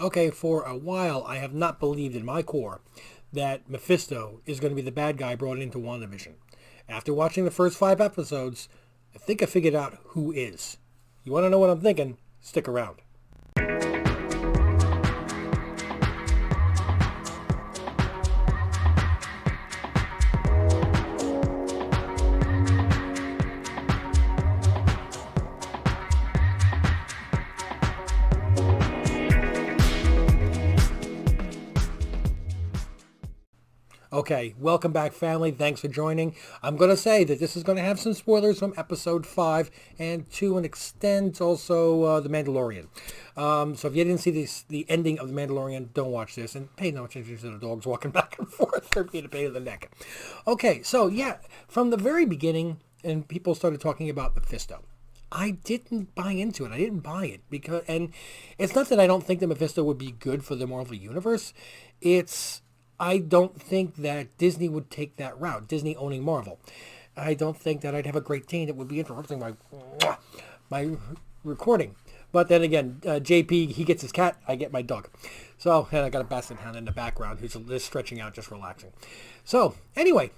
Okay, for a while, I have not believed in my core that Mephisto is going to be the bad guy brought into WandaVision. After watching the first 5 episodes, I think I figured out who is. You want to know what I'm thinking? Stick around. Okay, welcome back, family. Thanks for joining. I'm going to say that this is going to have some spoilers from episode 5 and to an extent also The Mandalorian. So if you didn't see the ending of The Mandalorian, don't watch this and pay no attention to the dogs walking back and forth. They're being a pain in the neck. Okay, so yeah, from the very beginning, and people started talking about Mephisto. I didn't buy into it. I didn't buy it and it's not that I don't think that Mephisto would be good for the Marvel Universe. I don't think that Disney would take that route. Disney owning Marvel. I don't think that I'd have a great team that would be interrupting my recording. But then again, JP, he gets his cat, I get my dog. So, and I got a basset hound in the background who's just stretching out, just relaxing. So, anyway,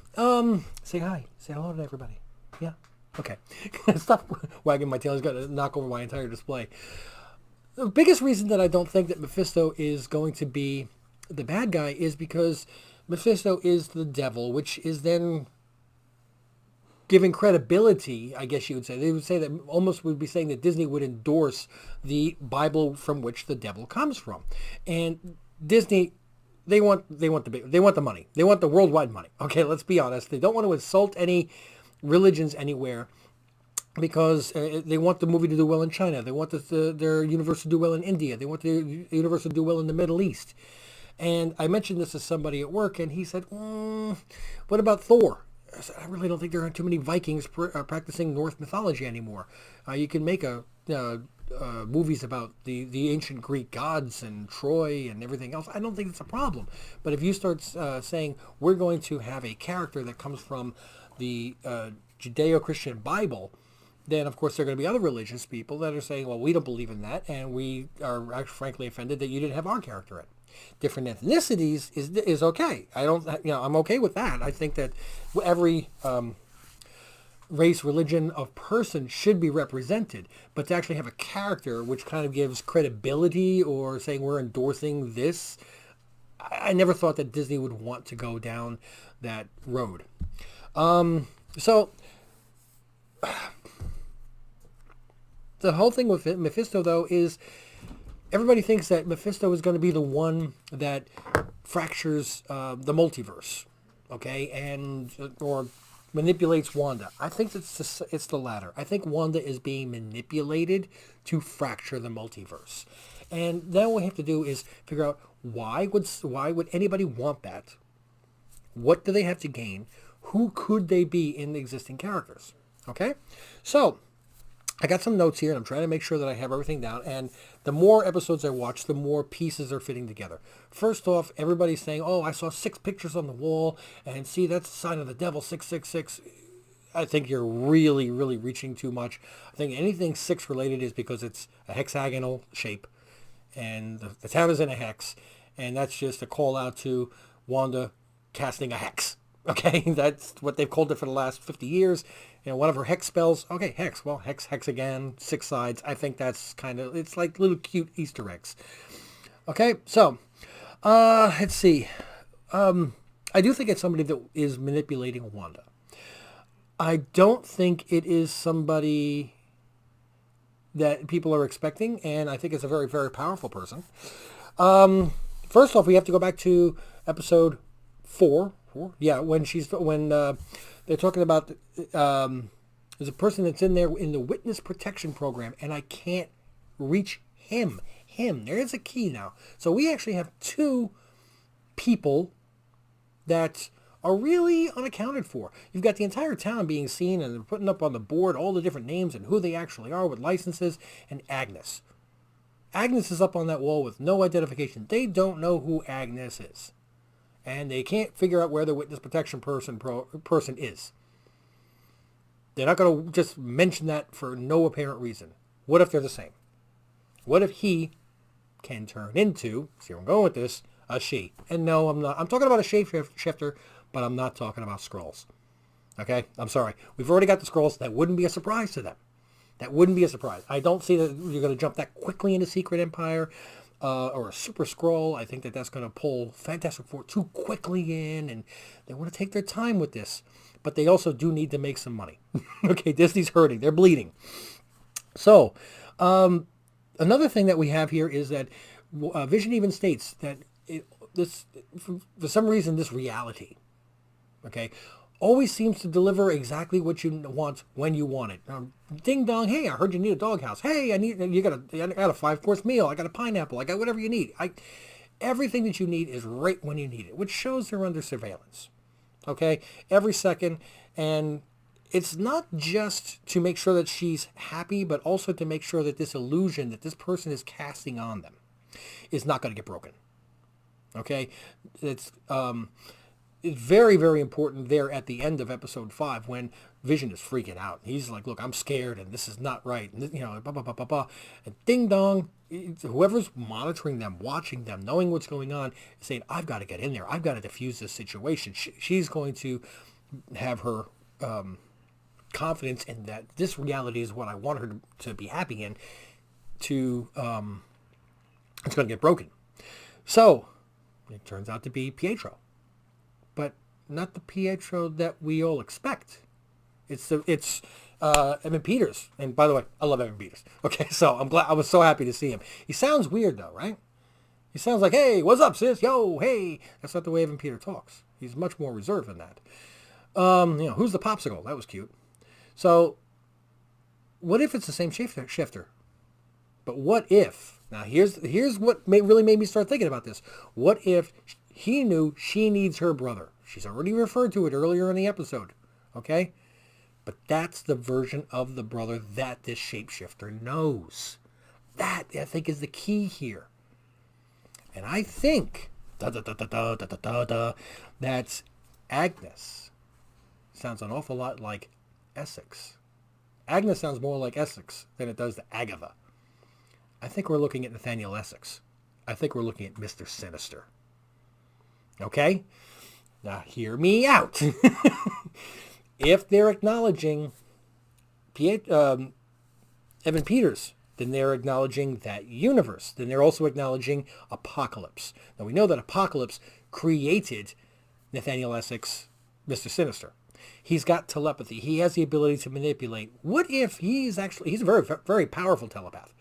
say hi. Say hello to everybody. Yeah? Okay. Stop wagging my tail. He's going to knock over my entire display. The biggest reason that I don't think that Mephisto is going to be the bad guy is because Mephisto is the devil, which is then giving credibility, I guess you would say. They would say that almost would be saying that Disney would endorse the Bible from which the devil comes from. And Disney, they want the money. They want the worldwide money. Okay, let's be honest. They don't want to insult any religions anywhere because they want the movie to do well in China. They want their universe to do well in India. They want the universe to do well in the Middle East. And I mentioned this to somebody at work, and he said, what about Thor? I said, I really don't think there are too many Vikings practicing Norse mythology anymore. You can make movies about the ancient Greek gods and Troy and everything else. I don't think it's a problem. But if you start saying, we're going to have a character that comes from the Judeo-Christian Bible, then of course there are going to be other religious people that are saying, well, we don't believe in that, and we are actually frankly offended that you didn't have our character in. Different ethnicities is okay. I'm okay with that. I think that every race, religion of person should be represented, but to actually have a character which kind of gives credibility or saying we're endorsing this, I never thought that Disney would want to go down that road. So the whole thing with Mephisto, though, is everybody thinks that Mephisto is going to be the one that fractures the multiverse, okay, or manipulates Wanda. I think it's the latter. I think Wanda is being manipulated to fracture the multiverse, and then what we have to do is figure out why would anybody want that? What do they have to gain? Who could they be in the existing characters? Okay, so I got some notes here, and I'm trying to make sure that I have everything down. And the more episodes I watch, the more pieces are fitting together. First off, everybody's saying, oh, I saw 6 pictures on the wall, and see, that's the sign of the devil, 666. I think you're really, really reaching too much. I think anything 6 related is because it's a hexagonal shape, and the town is in a hex, and that's just a call out to Wanda casting a hex. Okay, that's what they've called it for the last 50 years. One of her hex spells. Okay, hex. Well, hex again, 6 sides. I think that's it's like little cute Easter eggs. Okay, so, let's see. I do think it's somebody that is manipulating Wanda. I don't think it is somebody that people are expecting, and I think it's a very, very powerful person. First off, we have to go back to episode 4. Yeah, when they're talking about there's a person that's in there in the witness protection program, and I can't reach him. There's a key now. So we actually have 2 people that are really unaccounted for. You've got the entire town being seen, and they're putting up on the board all the different names and who they actually are with licenses, and Agnes. Agnes is up on that wall with no identification. They don't know who Agnes is. And they can't figure out where the witness protection person is. They're not going to just mention that for no apparent reason. What if they're the same? What if he can turn into, see where I'm going with this, a she. And no, I'm not. I'm talking about a shapeshifter, but I'm not talking about Skrulls. Okay? I'm sorry. We've already got the Skrulls. That wouldn't be a surprise to them. That wouldn't be a surprise. I don't see that you're going to jump that quickly into Secret Empire or a Super Skrull. I think that that's going to pull Fantastic Four too quickly in, and they want to take their time with this. But they also do need to make some money. Okay, Disney's hurting. They're bleeding. So, another thing that we have here is that Vision even states that for some reason, this reality, okay, always seems to deliver exactly what you want when you want it. Ding dong, hey, I heard you need a doghouse. Hey, I got a 5-course meal. I got a pineapple. I got whatever you need. Everything that you need is right when you need it, which shows they're under surveillance. Okay, every second, and it's not just to make sure that she's happy, but also to make sure that this illusion that this person is casting on them is not going to get broken. Okay, it's very, very important there at the end of episode 5 when Vision is freaking out. He's like, look, I'm scared and this is not right. And, blah, blah, blah, blah, blah. And ding dong, whoever's monitoring them, watching them, knowing what's going on, is saying, I've got to get in there. I've got to diffuse this situation. She's going to have her confidence in that this reality is what I want her to be happy in. It's going to get broken. So it turns out to be Pietro. But not the Pietro that we all expect. It's Evan Peters. And by the way, I love Evan Peters. Okay, so I was so happy to see him. He sounds weird though, right? He sounds like, hey, what's up, sis? Yo, hey. That's not the way Evan Peters talks. He's much more reserved than that. Who's the popsicle? That was cute. So, what if it's the same shifter? But what if? Now, here's what really made me start thinking about this. What if he knew she needs her brother? She's already referred to it earlier in the episode. Okay? But that's the version of the brother that this shapeshifter knows. That, I think, is the key here. And I think that's Agnes. Sounds an awful lot like Essex. Agnes sounds more like Essex than it does to Agatha. I think we're looking at Nathaniel Essex. I think we're looking at Mr. Sinister. Okay? Now, hear me out. If they're acknowledging Evan Peters, then they're acknowledging that universe. Then they're also acknowledging Apocalypse. Now, we know that Apocalypse created Nathaniel Essex, Mr. Sinister. He's got telepathy. He has the ability to manipulate. What if he's a very, very powerful telepath.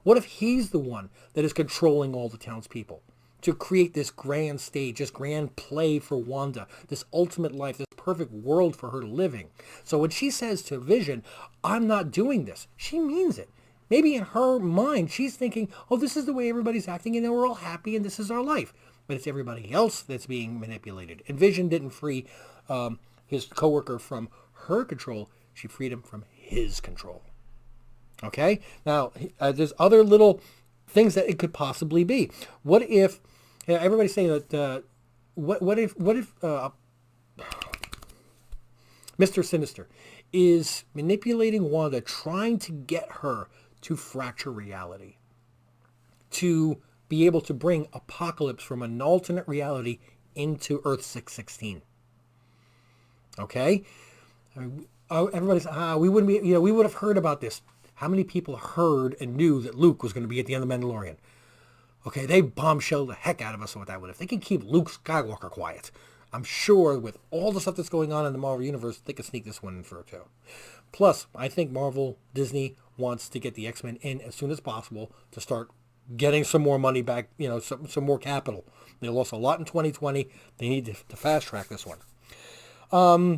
What if he's the one that is controlling all the townspeople to create this grand stage, this grand play for Wanda, this ultimate life, this perfect world for her to live in? So when she says to Vision, I'm not doing this, she means it. Maybe in her mind, she's thinking, oh, this is the way everybody's acting and then we're all happy and this is our life. But it's everybody else that's being manipulated. And Vision didn't free his coworker from her control. She freed him from his control. Okay? Now, there's other little things that it could possibly be. What if, everybody's saying that, what if Mr. Sinister is manipulating Wanda, trying to get her to fracture reality, to be able to bring Apocalypse from an alternate reality into Earth 616. Okay? Everybody's, we wouldn't be, we would have heard about this. How many people heard and knew that Luke was going to be at the end of The Mandalorian? Okay, they bombshelled the heck out of us with that one. If they can keep Luke Skywalker quiet, I'm sure with all the stuff that's going on in the Marvel Universe, they could sneak this one in for too. Plus, I think Disney wants to get the X-Men in as soon as possible to start getting some more money back, some more capital. They lost a lot in 2020. They need to fast track this one.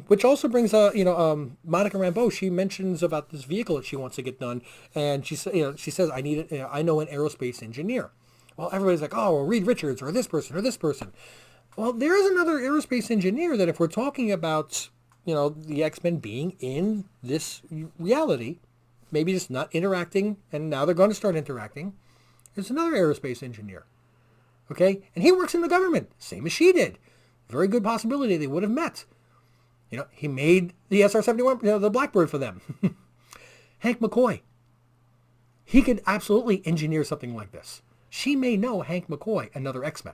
Which also brings, Monica Rambeau. She mentions about this vehicle that she wants to get done, and she says, I need it. I know an aerospace engineer. Well, everybody's like, oh, well, Reed Richards or this person or this person. Well, there is another aerospace engineer that if we're talking about, the X-Men being in this reality, maybe just not interacting, and now they're going to start interacting. There's another aerospace engineer. Okay? And he works in the government, same as she did. Very good possibility they would have met. He made the SR-71, the Blackbird for them. Hank McCoy. He could absolutely engineer something like this. She may know Hank McCoy, another X-Men.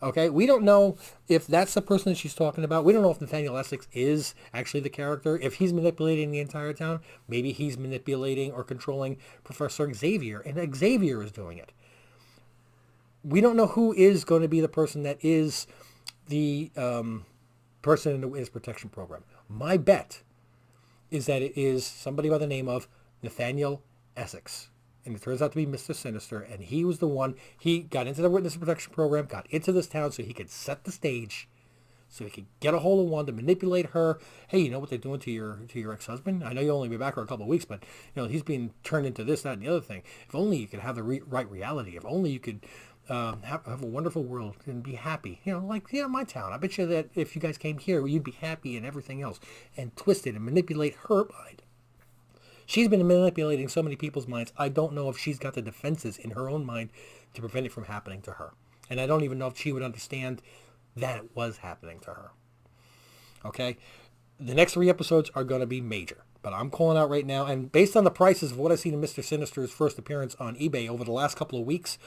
Okay, we don't know if that's the person that she's talking about. We don't know if Nathaniel Essex is actually the character. If he's manipulating the entire town, maybe he's manipulating or controlling Professor Xavier, and Xavier is doing it. We don't know who is going to be the person that is the person in his protection program. My bet is that it is somebody by the name of Nathaniel Essex. And it turns out to be Mr. Sinister, and he was the one, he got into the witness protection program, got into this town so he could set the stage, so he could get a hold of Wanda, manipulate her. Hey, you know what they're doing to your ex-husband? I know you'll only be back for a couple of weeks, but he's being turned into this, that, and the other thing. If only you could have the right reality. If only you could have a wonderful world and be happy. My town. I bet you that if you guys came here, you'd be happy and everything else. And twist it and manipulate her mind. She's been manipulating so many people's minds. I don't know if she's got the defenses in her own mind to prevent it from happening to her. And I don't even know if she would understand that it was happening to her. Okay? The next 3 episodes are going to be major. But I'm calling out right now, and based on the prices of what I've seen in Mr. Sinister's first appearance on eBay over the last couple of weeks,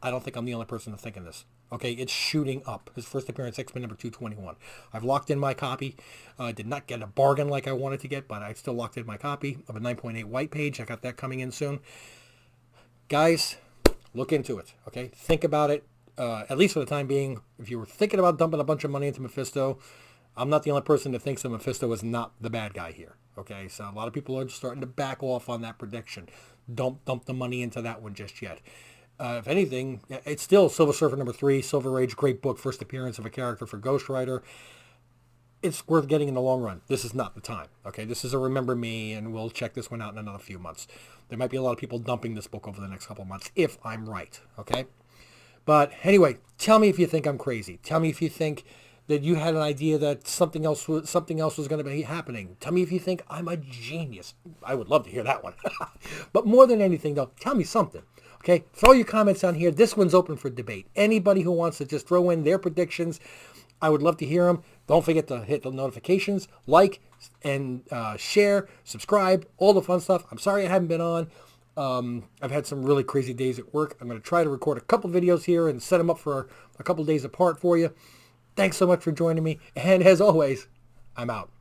I don't think I'm the only person to think in this. Okay, it's shooting up. His first appearance, X-Men number 221. I've locked in my copy. I did not get a bargain like I wanted to get, but I still locked in my copy of a 9.8 white page. I got that coming in soon. Guys, look into it, okay? Think about it, at least for the time being. If you were thinking about dumping a bunch of money into Mephisto, I'm not the only person that thinks that Mephisto is not the bad guy here, okay? So a lot of people are starting to back off on that prediction. Don't dump the money into that one just yet. If anything, it's still Silver Surfer number 3, Silver Age, great book, first appearance of a character for Ghost Rider. It's worth getting in the long run. This is not the time, okay? This is a remember me, and we'll check this one out in another few months. There might be a lot of people dumping this book over the next couple of months, if I'm right, okay? But anyway, tell me if you think I'm crazy. Tell me if you think that you had an idea that something else was going to be happening. Tell me if you think I'm a genius. I would love to hear that one. But more than anything, though, tell me something. Okay, throw your comments on here. This one's open for debate. Anybody who wants to just throw in their predictions, I would love to hear them. Don't forget to hit the notifications, like, and share, subscribe, all the fun stuff. I'm sorry I haven't been on. I've had some really crazy days at work. I'm going to try to record a couple videos here and set them up for a couple days apart for you. Thanks so much for joining me. And as always, I'm out.